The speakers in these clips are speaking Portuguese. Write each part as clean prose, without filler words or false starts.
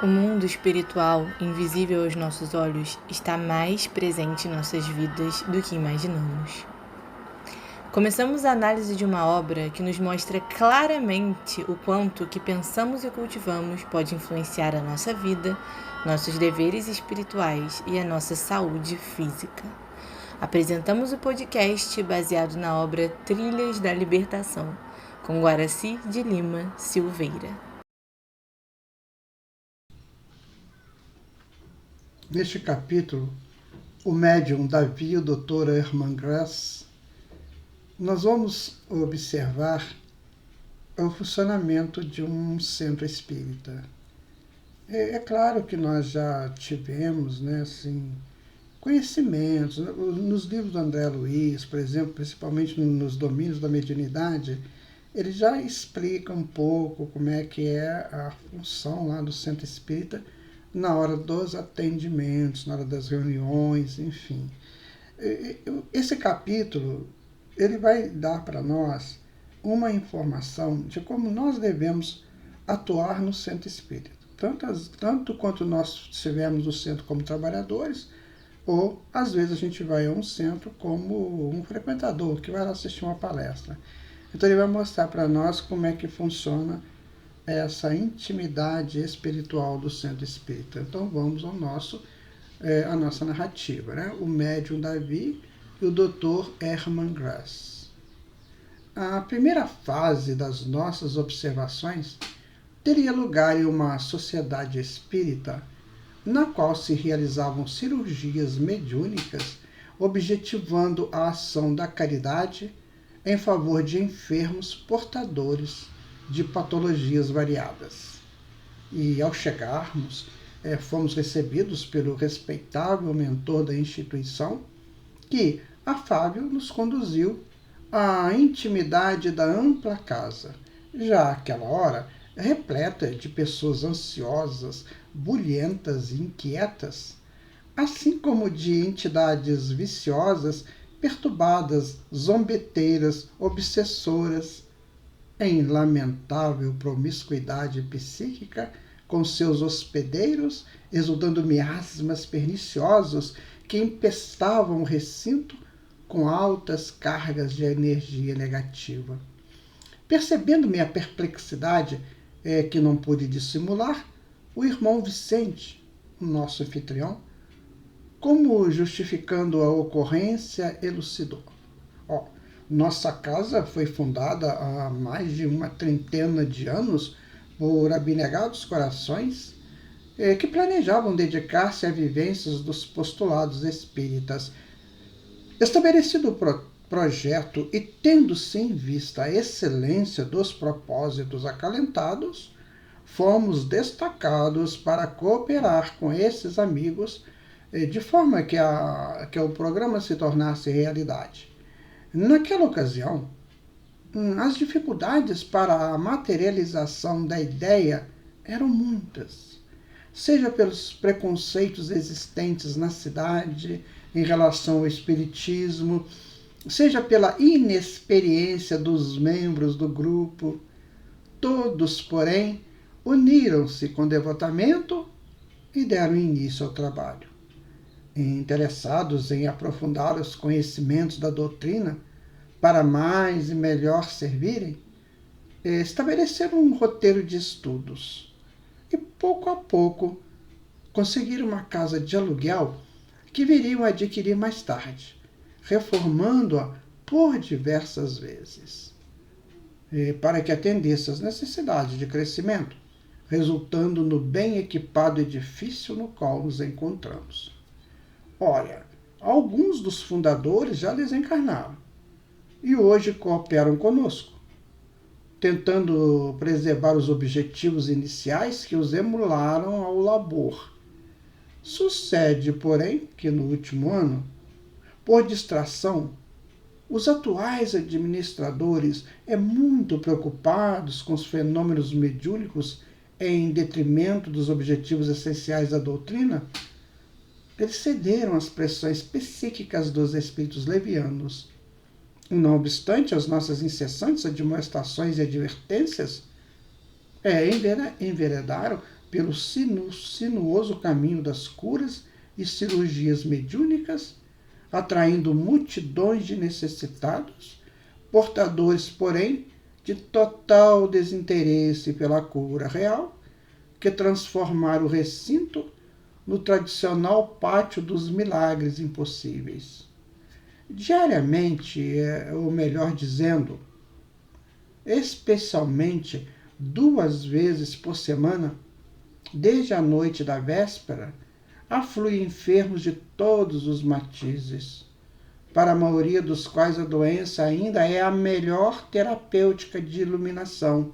O mundo espiritual, invisível aos nossos olhos, está mais presente em nossas vidas do que imaginamos. Começamos a análise de uma obra que nos mostra claramente o quanto o que pensamos e cultivamos pode influenciar a nossa vida, nossos deveres espirituais e a nossa saúde física. Apresentamos o podcast baseado na obra Trilhas da Libertação, com Guaraci de Lima Silveira. Neste capítulo, o médium Davi e o Dr. Hermann Grass, nós vamos observar o funcionamento de um centro espírita. É claro que nós já tivemos conhecimentos. Nos livros do André Luiz, por exemplo, principalmente nos domínios da mediunidade, ele já explica um pouco como é que é a função lá do centro espírita na hora dos atendimentos, na hora das reuniões, enfim. Esse capítulo ele vai dar para nós uma informação de como nós devemos atuar no centro espírita. Tanto quanto nós estivermos no centro como trabalhadores, ou às vezes a gente vai a um centro como um frequentador que vai lá assistir uma palestra. Então ele vai mostrar para nós como é que funciona essa intimidade espiritual do centro espírita. Então vamos ao a nossa narrativa, né? O médium Davi e o Dr. Hermann Grass. A primeira fase das nossas observações teria lugar em uma sociedade espírita na qual se realizavam cirurgias mediúnicas objetivando a ação da caridade em favor de enfermos portadores de patologias variadas. E ao chegarmos, fomos recebidos pelo respeitável mentor da instituição, que, afável, nos conduziu à intimidade da ampla casa, já àquela hora repleta de pessoas ansiosas, bulhentas e inquietas, assim como de entidades viciosas, perturbadas, zombeteiras, obsessoras, em lamentável promiscuidade psíquica, com seus hospedeiros, exudando miasmas perniciosos que empestavam o recinto com altas cargas de energia negativa. Percebendo minha perplexidade, que não pude dissimular, o irmão Vicente, o nosso anfitrião, como justificando a ocorrência, elucidou. Nossa casa foi fundada há mais de uma trintena de anos por abnegados corações que planejavam dedicar-se a vivências dos postulados espíritas. Estabelecido o projeto e tendo-se em vista a excelência dos propósitos acalentados, fomos destacados para cooperar com esses amigos de forma que o programa se tornasse realidade. Naquela ocasião, as dificuldades para a materialização da ideia eram muitas, seja pelos preconceitos existentes na cidade em relação ao espiritismo, seja pela inexperiência dos membros do grupo. Todos, porém, uniram-se com devotamento e deram início ao trabalho. Interessados em aprofundar os conhecimentos da doutrina para mais e melhor servirem, estabeleceram um roteiro de estudos e, pouco a pouco, conseguiram uma casa de aluguel que viriam a adquirir mais tarde, reformando-a por diversas vezes, para que atendesse às necessidades de crescimento, resultando no bem equipado edifício no qual nos encontramos. Olha, alguns dos fundadores já desencarnaram e hoje cooperam conosco, tentando preservar os objetivos iniciais que os emularam ao labor. Sucede, porém, que no último ano, por distração, os atuais administradores, muito preocupados com os fenômenos mediúnicos em detrimento dos objetivos essenciais da doutrina, eles cederam às pressões psíquicas dos espíritos levianos. Não obstante as nossas incessantes admoestações e advertências, enveredaram pelo sinuoso caminho das curas e cirurgias mediúnicas, atraindo multidões de necessitados, portadores, porém, de total desinteresse pela cura real, que transformaram o recinto no tradicional pátio dos milagres impossíveis. Diariamente, ou melhor dizendo, especialmente 2 vezes por semana, desde a noite da véspera, afluem enfermos de todos os matizes, para a maioria dos quais a doença ainda é a melhor terapêutica de iluminação,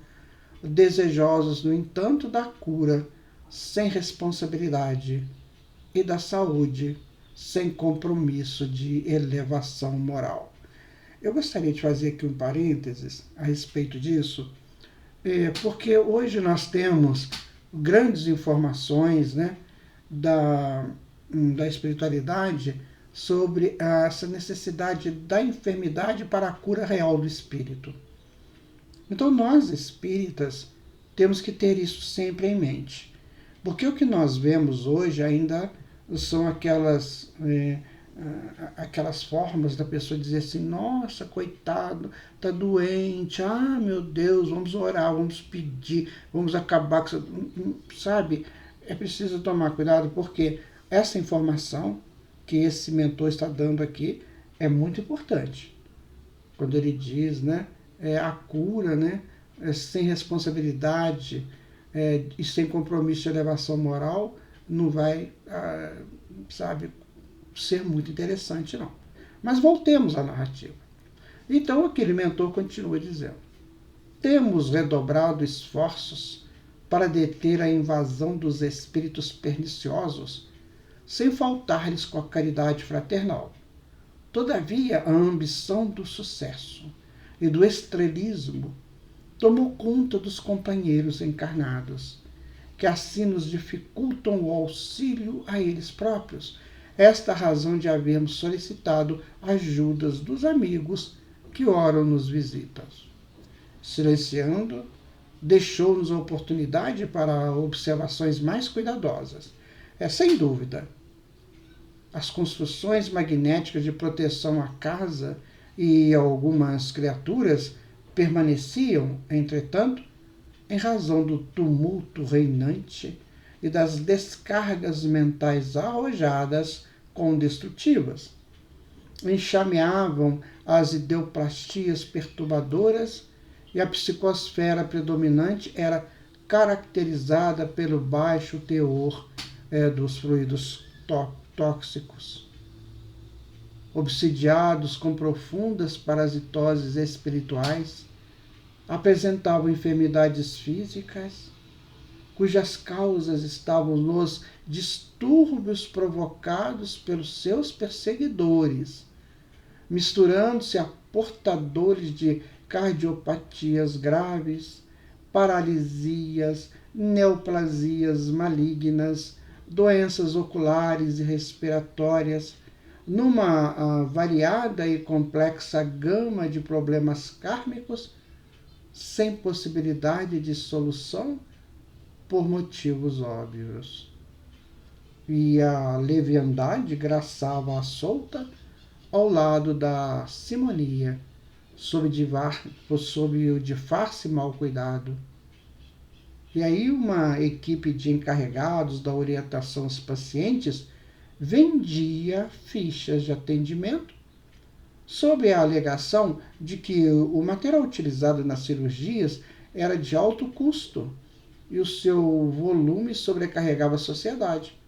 desejosos, no entanto, da cura sem responsabilidade e da saúde sem compromisso de elevação moral. Eu gostaria de fazer aqui um parênteses a respeito disso, porque hoje nós temos grandes informações, né, da espiritualidade sobre essa necessidade da enfermidade para a cura real do espírito. Então nós espíritas temos que ter isso sempre em mente, porque o que nós vemos hoje ainda são aquelas formas da pessoa dizer assim: nossa, coitado, está doente, meu Deus, vamos orar, vamos pedir, vamos acabar com isso, sabe? É preciso tomar cuidado, porque essa informação que esse mentor está dando aqui é muito importante. Quando ele diz, né, a cura, né, sem responsabilidade e sem compromisso de elevação moral, não vai, ser muito interessante, não. Mas voltemos à narrativa. Então, aquele mentor continua dizendo: temos redobrado esforços para deter a invasão dos espíritos perniciosos, sem faltar-lhes com a caridade fraternal. Todavia, a ambição do sucesso e do estrelismo tomou conta dos companheiros encarnados, que assim nos dificultam o auxílio a eles próprios. Esta razão de havermos solicitado ajudas dos amigos que oram nos visitam. Silenciando, deixou-nos a oportunidade para observações mais cuidadosas. Sem dúvida, as construções magnéticas de proteção à casa e a algumas criaturas permaneciam, entretanto, em razão do tumulto reinante e das descargas mentais arrojadas como destrutivas. Enxameavam as ideoplastias perturbadoras e a psicosfera predominante era caracterizada pelo baixo teor dos fluidos tóxicos. Obsidiados com profundas parasitoses espirituais, apresentavam enfermidades físicas, cujas causas estavam nos distúrbios provocados pelos seus perseguidores, misturando-se a portadores de cardiopatias graves, paralisias, neoplasias malignas, doenças oculares e respiratórias, numa variada e complexa gama de problemas kármicos, sem possibilidade de solução por motivos óbvios. E a leviandade graçava à solta ao lado da simonia, sob o disfarce mal cuidado. E aí uma equipe de encarregados da orientação aos pacientes vendia fichas de atendimento sob a alegação de que o material utilizado nas cirurgias era de alto custo e o seu volume sobrecarregava a sociedade,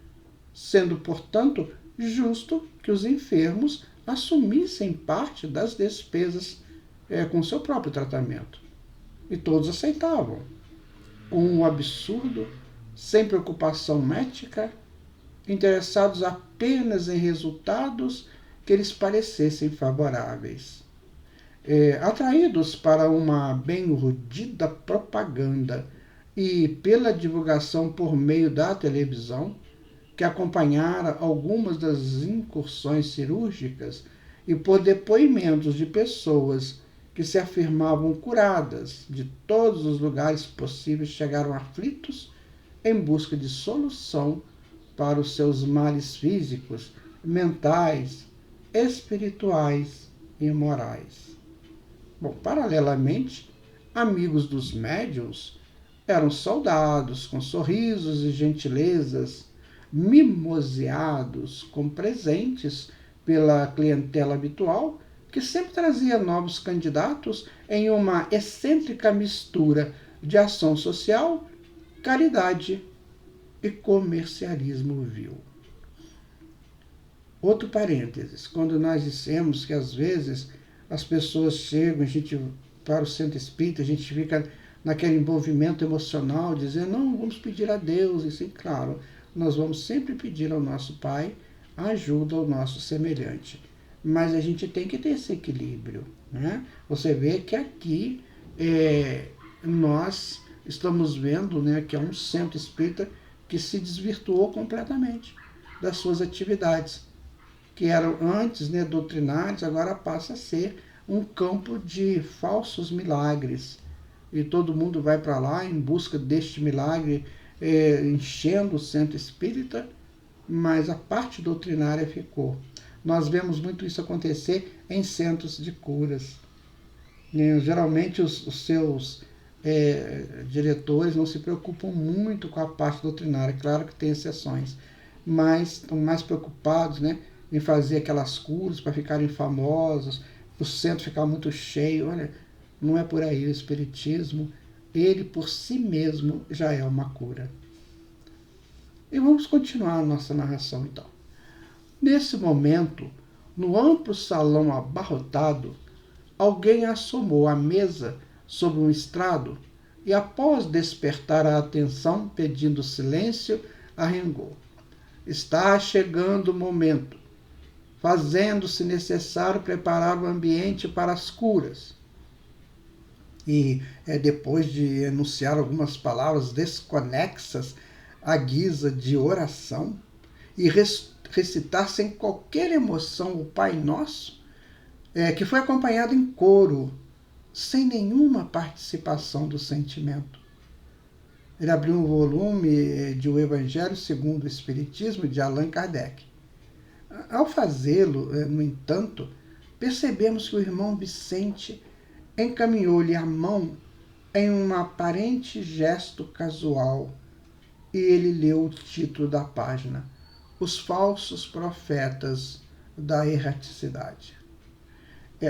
sendo, portanto, justo que os enfermos assumissem parte das despesas com seu próprio tratamento. E todos aceitavam, com um absurdo, sem preocupação médica, interessados apenas em resultados que lhes parecessem favoráveis. Atraídos para uma bem urdida propaganda e pela divulgação por meio da televisão, que acompanhara algumas das incursões cirúrgicas, e por depoimentos de pessoas que se afirmavam curadas de todos os lugares possíveis, chegaram aflitos em busca de solução para os seus males físicos, mentais, espirituais e morais. Bom, paralelamente, amigos dos médiuns eram soldados com sorrisos e gentilezas, mimoseados com presentes pela clientela habitual, que sempre trazia novos candidatos em uma excêntrica mistura de ação social, caridade e comercialismo vil. Outro parênteses, quando nós dissemos que às vezes as pessoas chegam, a gente para o centro espírita, a gente fica naquele envolvimento emocional, dizendo, não, vamos pedir a Deus, e sim, claro, nós vamos sempre pedir ao nosso Pai ajuda ao nosso semelhante. Mas a gente tem que ter esse equilíbrio, né? Você vê que aqui nós estamos vendo, né, que é um centro espírita que se desvirtuou completamente das suas atividades, que eram antes, né, doutrinários, agora passa a ser um campo de falsos milagres. E todo mundo vai para lá em busca deste milagre, enchendo o centro espírita, mas a parte doutrinária ficou. Nós vemos muito isso acontecer em centros de curas. Geralmente os seus diretores não se preocupam muito com a parte doutrinária, claro que tem exceções, mas estão mais preocupados, né, em fazer aquelas curas para ficarem famosos, o centro ficar muito cheio. Olha, não é por aí. O espiritismo, ele por si mesmo já é uma cura. E vamos continuar a nossa narração então. Nesse momento, no amplo salão abarrotado, alguém assomou à mesa sob um estrado e, após despertar a atenção pedindo silêncio, arrengou. Está chegando o momento, fazendo-se necessário preparar o ambiente para as curas. E depois de enunciar algumas palavras desconexas à guisa de oração e recitar sem qualquer emoção o Pai Nosso, que foi acompanhado em coro, sem nenhuma participação do sentimento. Ele abriu um volume de O Evangelho segundo o Espiritismo, de Allan Kardec. Ao fazê-lo, no entanto, percebemos que o irmão Vicente encaminhou-lhe a mão em um aparente gesto casual, e ele leu o título da página, Os Falsos Profetas da Erraticidade.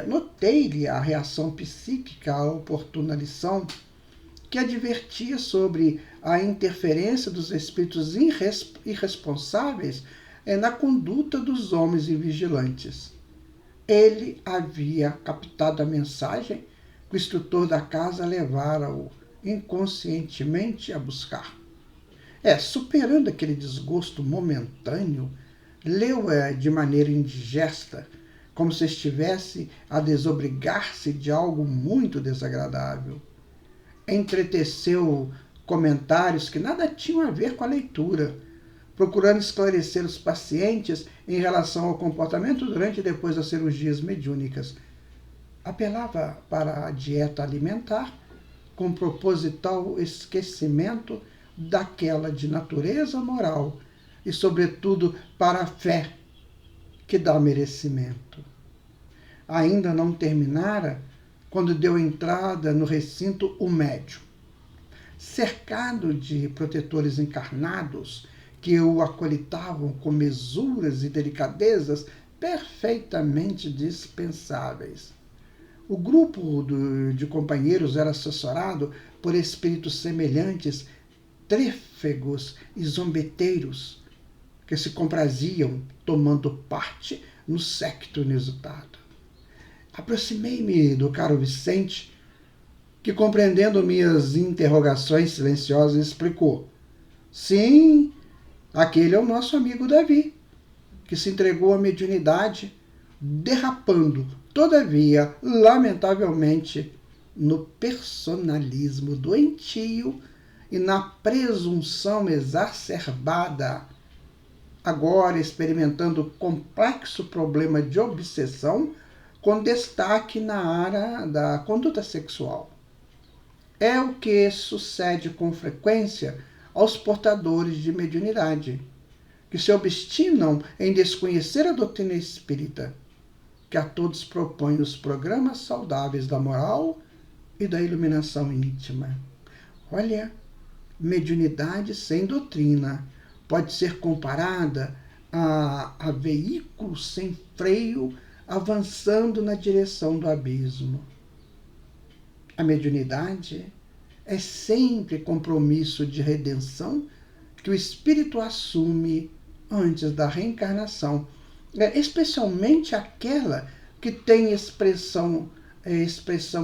Notei-lhe a reação psíquica à oportuna lição, que advertia sobre a interferência dos espíritos irresponsáveis na conduta dos homens invigilantes. Ele havia captado a mensagem que o instrutor da casa levara-o inconscientemente a buscar. Superando aquele desgosto momentâneo, leu-a de maneira indigesta, como se estivesse a desobrigar-se de algo muito desagradável. Entreteceu comentários que nada tinham a ver com a leitura, procurando esclarecer os pacientes em relação ao comportamento durante e depois das cirurgias mediúnicas. Apelava para a dieta alimentar, com proposital esquecimento daquela de natureza moral e, sobretudo, para a fé, que dá merecimento. Ainda não terminara quando deu entrada no recinto o médium. Cercado de protetores encarnados que o acolitavam com mesuras e delicadezas perfeitamente dispensáveis. O grupo de companheiros era assessorado por espíritos semelhantes, trêfegos e zombeteiros, que se compraziam tomando parte no séquito inusitado. Aproximei-me do caro Vicente, que, compreendendo minhas interrogações silenciosas, explicou. Sim, aquele é o nosso amigo Davi, que se entregou à mediunidade, derrapando, todavia, lamentavelmente, no personalismo doentio e na presunção exacerbada, agora experimentando complexo problema de obsessão, com destaque na área da conduta sexual. É o que sucede com frequência aos portadores de mediunidade, que se obstinam em desconhecer a doutrina espírita, que a todos propõe os programas saudáveis da moral e da iluminação íntima. Olha, mediunidade sem doutrina pode ser comparada a veículo sem freio avançando na direção do abismo. A mediunidade é sempre compromisso de redenção que o espírito assume antes da reencarnação, especialmente aquela que tem expressão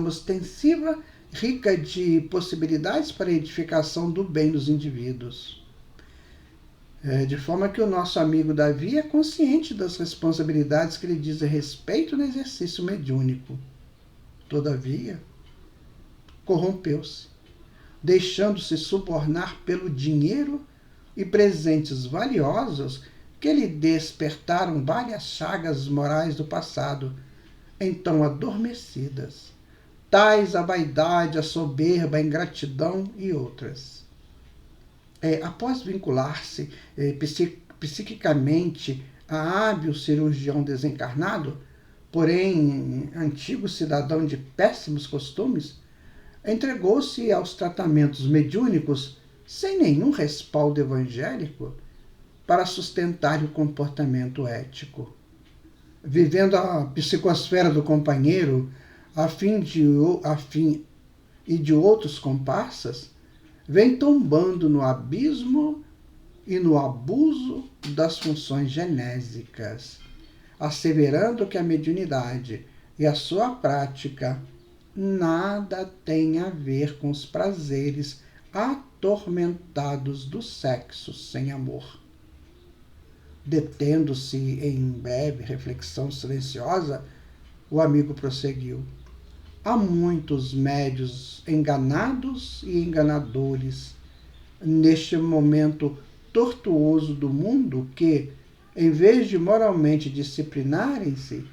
ostensiva, rica de possibilidades para a edificação do bem dos indivíduos. De forma que o nosso amigo Davi é consciente das responsabilidades que lhe dizem respeito no exercício mediúnico. Todavia, corrompeu-se, deixando-se subornar pelo dinheiro e presentes valiosos que lhe despertaram várias chagas morais do passado, então adormecidas, tais a vaidade, a soberba, a ingratidão e outras. Após vincular-se psiquicamente a hábil cirurgião desencarnado, porém antigo cidadão de péssimos costumes, entregou-se aos tratamentos mediúnicos sem nenhum respaldo evangélico para sustentar o comportamento ético. Vivendo a psicosfera do companheiro, a fim e de outros comparsas, vem tombando no abismo e no abuso das funções genésicas, asseverando que a mediunidade e a sua prática nada tem a ver com os prazeres atormentados do sexo sem amor. Detendo-se em breve reflexão silenciosa, o amigo prosseguiu. Há muitos médios enganados e enganadores neste momento tortuoso do mundo que, em vez de moralmente disciplinarem-se,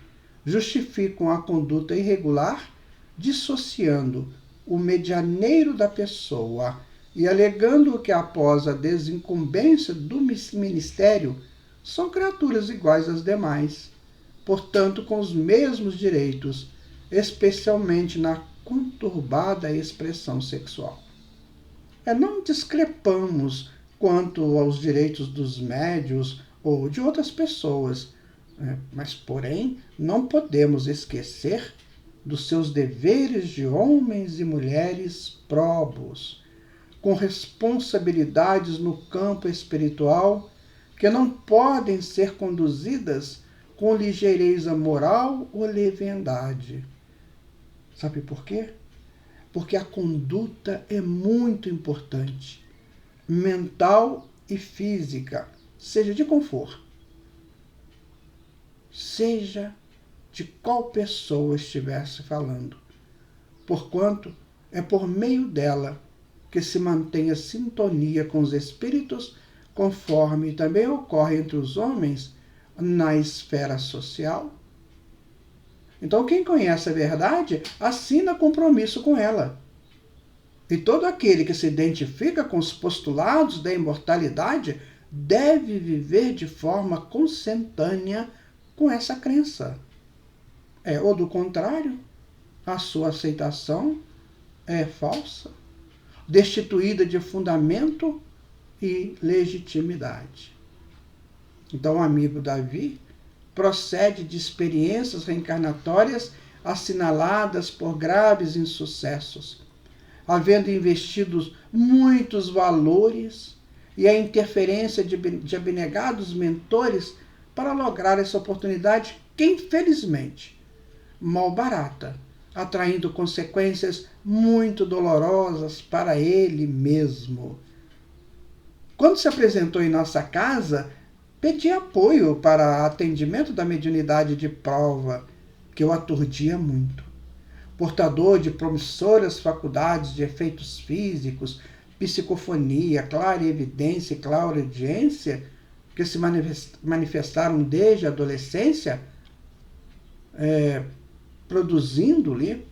justificam a conduta irregular dissociando o medianeiro da pessoa e alegando que após a desincumbência do ministério são criaturas iguais às demais, portanto com os mesmos direitos, especialmente na conturbada expressão sexual. Não discrepamos quanto aos direitos dos médios ou de outras pessoas, mas, porém, não podemos esquecer dos seus deveres de homens e mulheres probos, com responsabilidades no campo espiritual que não podem ser conduzidas com ligeireza moral ou leviandade. Sabe por quê? Porque a conduta é muito importante, mental e física, seja de qual for. Seja de qual pessoa estivesse falando, porquanto é por meio dela que se mantém a sintonia com os espíritos, conforme também ocorre entre os homens na esfera social. Então, quem conhece a verdade assina compromisso com ela. E todo aquele que se identifica com os postulados da imortalidade deve viver de forma consentânea com essa crença. Ou do contrário, a sua aceitação é falsa, destituída de fundamento e legitimidade. Então, o amigo Davi procede de experiências reencarnatórias assinaladas por graves insucessos, havendo investido muitos valores e a interferência de abnegados mentores para lograr essa oportunidade que, infelizmente, mal barata, atraindo consequências muito dolorosas para ele mesmo. Quando se apresentou em nossa casa, pedi apoio para atendimento da mediunidade de prova, que o aturdia muito. Portador de promissoras faculdades de efeitos físicos, psicofonia, clarevidência e clareaudiência, que se manifestaram desde a adolescência, produzindo-lhe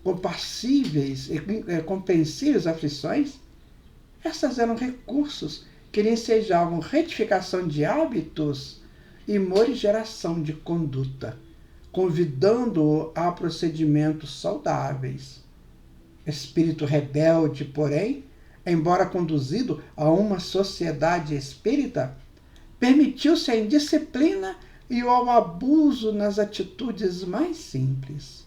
compreensíveis aflições, Essas eram recursos que lhe ensejavam retificação de hábitos e morigeração de conduta, convidando-o a procedimentos saudáveis. Espírito rebelde, porém, embora conduzido a uma sociedade espírita, permitiu-se a indisciplina e o abuso nas atitudes mais simples.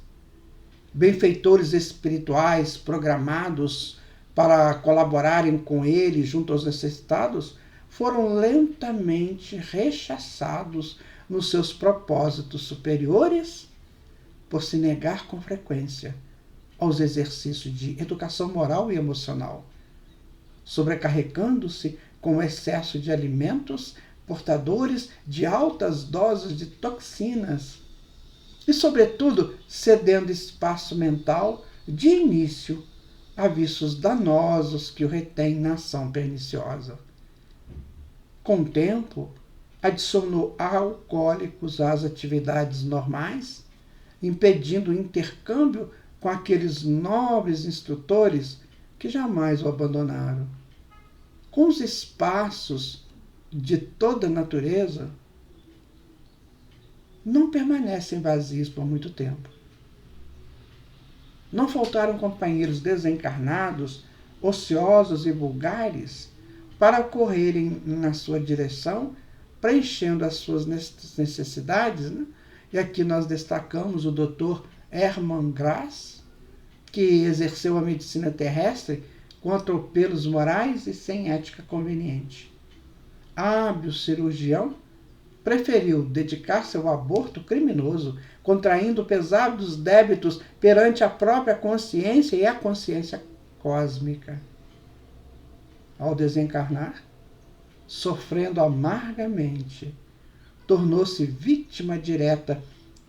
Benfeitores espirituais programados para colaborarem com ele junto aos necessitados foram lentamente rechaçados nos seus propósitos superiores por se negar com frequência aos exercícios de educação moral e emocional, sobrecarregando-se com o excesso de alimentos portadores de altas doses de toxinas e, sobretudo, cedendo espaço mental de início a vícios danosos que o retêm na ação perniciosa. Com o tempo, adicionou alcoólicos às atividades normais, impedindo o intercâmbio com aqueles nobres instrutores que jamais o abandonaram. Com os espaços de toda natureza, não permanecem vazios por muito tempo. Não faltaram companheiros desencarnados, ociosos e vulgares, para correrem na sua direção, preenchendo as suas necessidades, né? E aqui nós destacamos o Dr. Hermann Grass, que exerceu a medicina terrestre com atropelos morais e sem ética conveniente. Hábil cirurgião, preferiu dedicar-se ao aborto criminoso, contraindo pesados débitos perante a própria consciência e a consciência cósmica. Ao desencarnar, sofrendo amargamente, tornou-se vítima direta,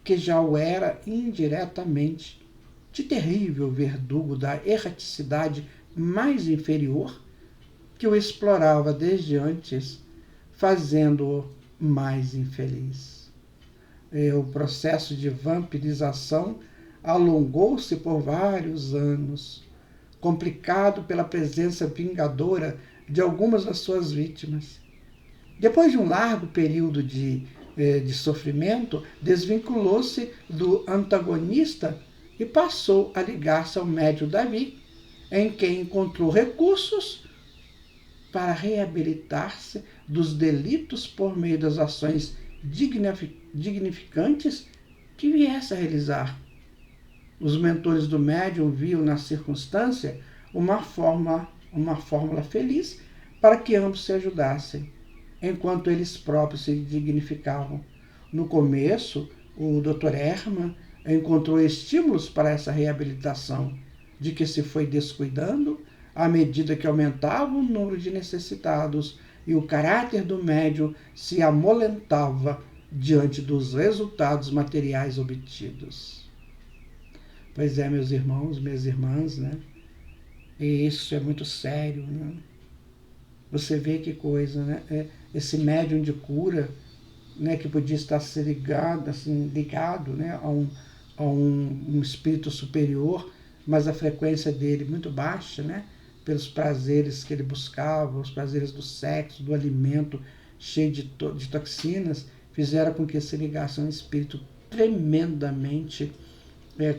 que já o era indiretamente, de terrível verdugo da erraticidade mais inferior, que o explorava desde antes, fazendo-o mais infeliz. O processo de vampirização alongou-se por vários anos, complicado pela presença vingadora de algumas das suas vítimas. Depois de um largo período de sofrimento, desvinculou-se do antagonista e passou a ligar-se ao médium Davi, em quem encontrou recursos para reabilitar-se dos delitos por meio das ações dignificantes que viesse a realizar. Os mentores do médium viam na circunstância uma fórmula feliz para que ambos se ajudassem, enquanto eles próprios se dignificavam. No começo, o Dr. Hermann encontrou estímulos para essa reabilitação, de que se foi descuidando à medida que aumentava o número de necessitados e o caráter do médium se amolentava diante dos resultados materiais obtidos. Pois é, meus irmãos, minhas irmãs, né? E isso é muito sério, né? Você vê que coisa, né? Esse médium de cura, né, que podia estar ligado, né, a um espírito superior, mas a frequência dele muito baixa, né, pelos prazeres que ele buscava, os prazeres do sexo, do alimento cheio de toxinas, fizeram com que se ligasse a um espírito tremendamente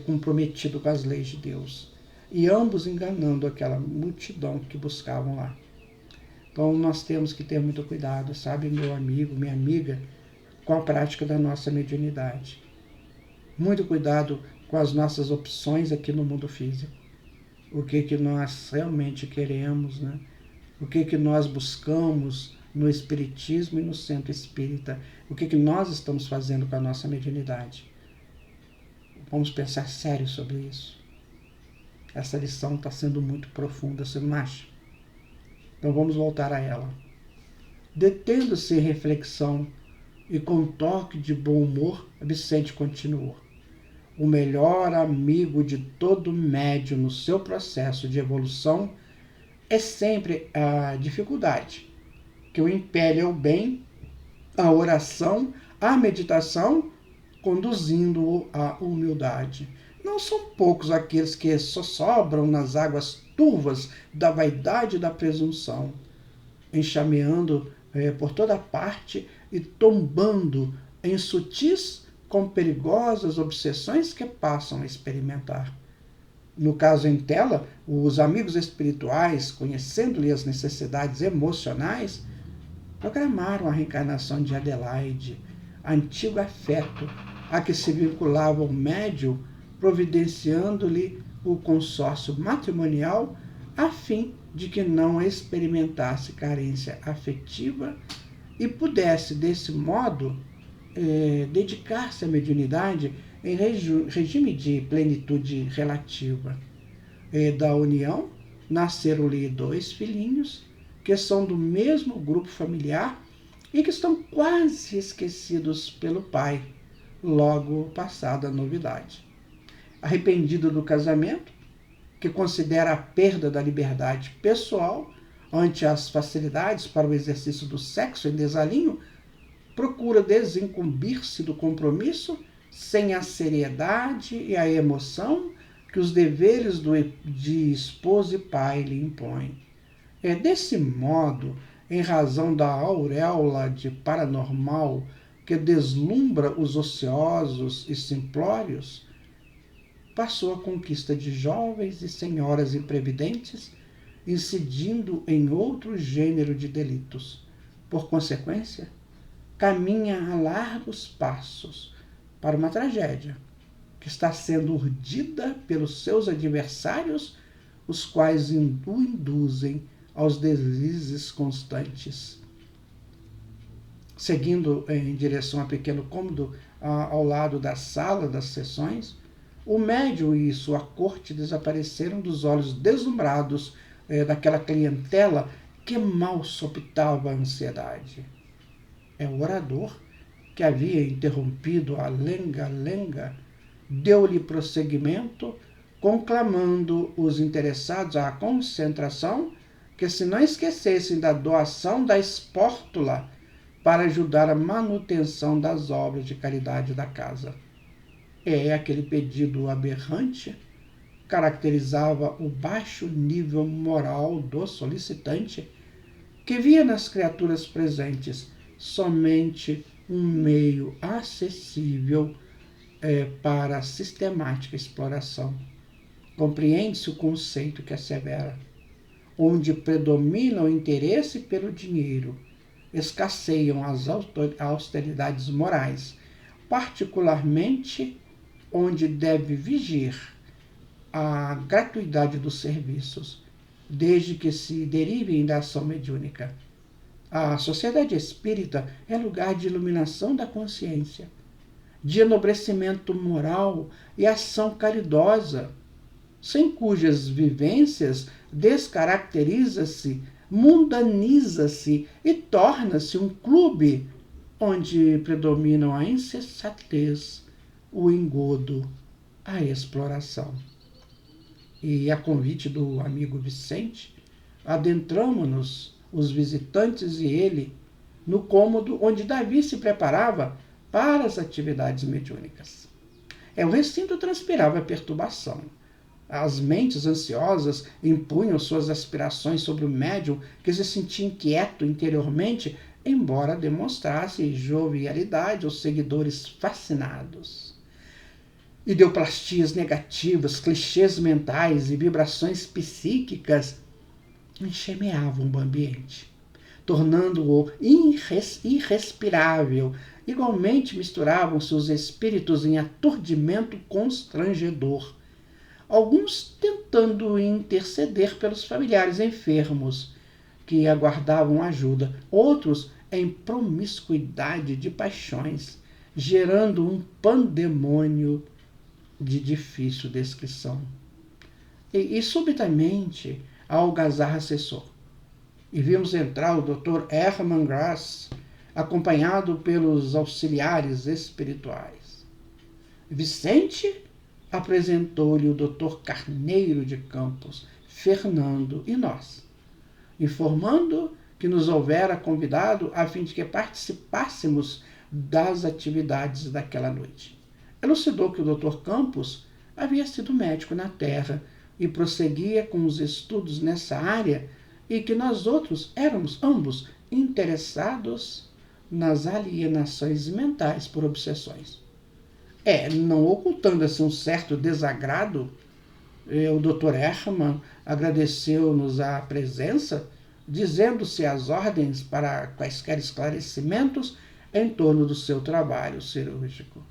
comprometido com as leis de Deus. E ambos enganando aquela multidão que buscavam lá. Então nós temos que ter muito cuidado, sabe, meu amigo, minha amiga, com a prática da nossa mediunidade. Muito cuidado com as nossas opções aqui no mundo físico. O que nós realmente queremos, né? O que nós buscamos no Espiritismo e no Centro Espírita. O que nós estamos fazendo com a nossa mediunidade. Vamos pensar sério sobre isso. Essa lição está sendo muito profunda, você não acha? Então vamos voltar a ela. Detendo-se em reflexão e com um toque de bom humor, Vicente continuou. O melhor amigo de todo médium no seu processo de evolução é sempre a dificuldade, que o impele ao bem, à oração, à meditação, conduzindo-o à humildade. Não são poucos aqueles que só sobram nas águas turvas da vaidade e da presunção, enxameando por toda parte e tombando em sutis com perigosas obsessões que passam a experimentar. No caso em tela, os amigos espirituais, conhecendo-lhe as necessidades emocionais, programaram a reencarnação de Adelaide, antigo afeto a que se vinculava o médium, providenciando-lhe o consórcio matrimonial a fim de que não experimentasse carência afetiva e pudesse, desse modo, dedicar-se à mediunidade em regime de plenitude relativa. Da união nasceram-lhe 2 filhinhos, que são do mesmo grupo familiar e que estão quase esquecidos pelo pai, logo passada a novidade. Arrependido do casamento, que considera a perda da liberdade pessoal ante as facilidades para o exercício do sexo em desalinho, procura desincumbir-se do compromisso sem a seriedade e a emoção que os deveres de esposo e pai lhe impõem. Desse modo, em razão da auréola de paranormal que deslumbra os ociosos e simplórios, passou a conquista de jovens e senhoras imprevidentes, incidindo em outro gênero de delitos. Por consequência, caminha a largos passos para uma tragédia que está sendo urdida pelos seus adversários, os quais o induzem aos deslizes constantes. Seguindo em direção a pequeno cômodo ao lado da sala das sessões, o médium e sua corte desapareceram dos olhos deslumbrados daquela clientela que mal sopitava a ansiedade. O orador, que havia interrompido a lenga-lenga, deu-lhe prosseguimento, conclamando os interessados à concentração, que se não esquecessem da doação da espórtula para ajudar a manutenção das obras de caridade da casa. Aquele pedido aberrante caracterizava o baixo nível moral do solicitante, que via nas criaturas presentes somente um meio acessível para a sistemática exploração. Compreende-se o conceito que assevera: onde predomina o interesse pelo dinheiro, escasseiam as austeridades morais, particularmente onde deve vigir a gratuidade dos serviços, desde que se derivem da ação mediúnica. A sociedade espírita é lugar de iluminação da consciência, de enobrecimento moral e ação caridosa, sem cujas vivências descaracteriza-se, mundaniza-se e torna-se um clube onde predominam a insensatez, o engodo, a exploração. E a convite do amigo Vicente, adentramo-nos, os visitantes e ele, no cômodo onde Davi se preparava para as atividades mediúnicas. O recinto transpirava perturbação. As mentes ansiosas impunham suas aspirações sobre o médium, que se sentia inquieto interiormente, embora demonstrasse jovialidade aos seguidores fascinados. Ideoplastias negativas, clichês mentais e vibrações psíquicas enxemeavam o ambiente, tornando-o irrespirável. Igualmente misturavam-se os espíritos em aturdimento constrangedor, alguns tentando interceder pelos familiares enfermos que aguardavam ajuda, outros em promiscuidade de paixões, gerando um pandemônio de difícil descrição. E subitamente a algazarra cessou, e vimos entrar o Dr. Hermann Grass, acompanhado pelos auxiliares espirituais. Vicente apresentou-lhe o Dr. Carneiro de Campos, Fernando e nós, informando que nos houvera convidado a fim de que participássemos das atividades daquela noite. Elucidou que o Dr. Campos havia sido médico na Terra e prosseguia com os estudos nessa área e que nós outros éramos ambos interessados nas alienações mentais por obsessões. Não ocultando assim um certo desagrado, o Dr. Hermann agradeceu-nos a presença, dizendo-se às ordens para quaisquer esclarecimentos em torno do seu trabalho cirúrgico.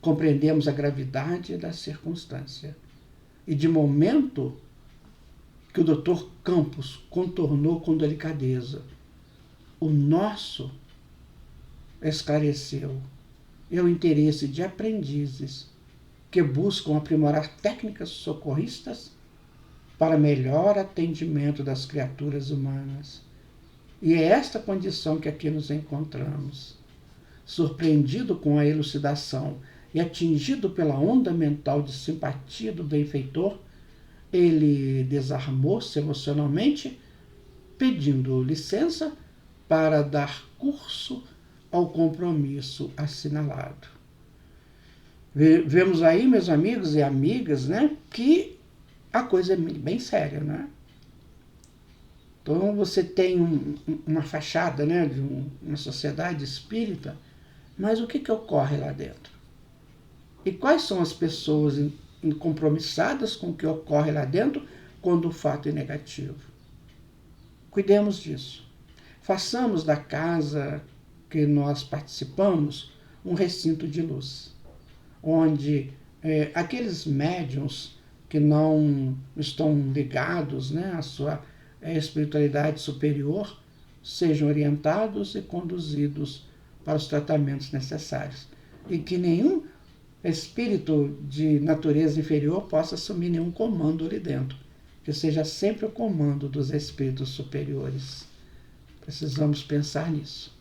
Compreendemos a gravidade da circunstância e, de momento que o Dr. Campos contornou com delicadeza, o nosso esclareceu é o interesse de aprendizes que buscam aprimorar técnicas socorristas para melhor atendimento das criaturas humanas. E é esta condição que aqui nos encontramos. Surpreendido com a elucidação e atingido pela onda mental de simpatia do benfeitor, ele desarmou-se emocionalmente, pedindo licença para dar curso ao compromisso assinalado. Vemos aí, meus amigos e amigas, né, que a coisa é bem séria, né? Então você tem uma fachada, né, de uma sociedade espírita, mas o que ocorre lá dentro? E quais são as pessoas compromissadas com o que ocorre lá dentro quando o fato é negativo? Cuidemos disso. Façamos da casa que nós participamos um recinto de luz, onde aqueles médiuns que não estão ligados, né, à sua espiritualidade superior sejam orientados e conduzidos para os tratamentos necessários, e que nenhum espírito de natureza inferior possa assumir nenhum comando ali dentro, que seja sempre o comando dos espíritos superiores. Precisamos pensar nisso.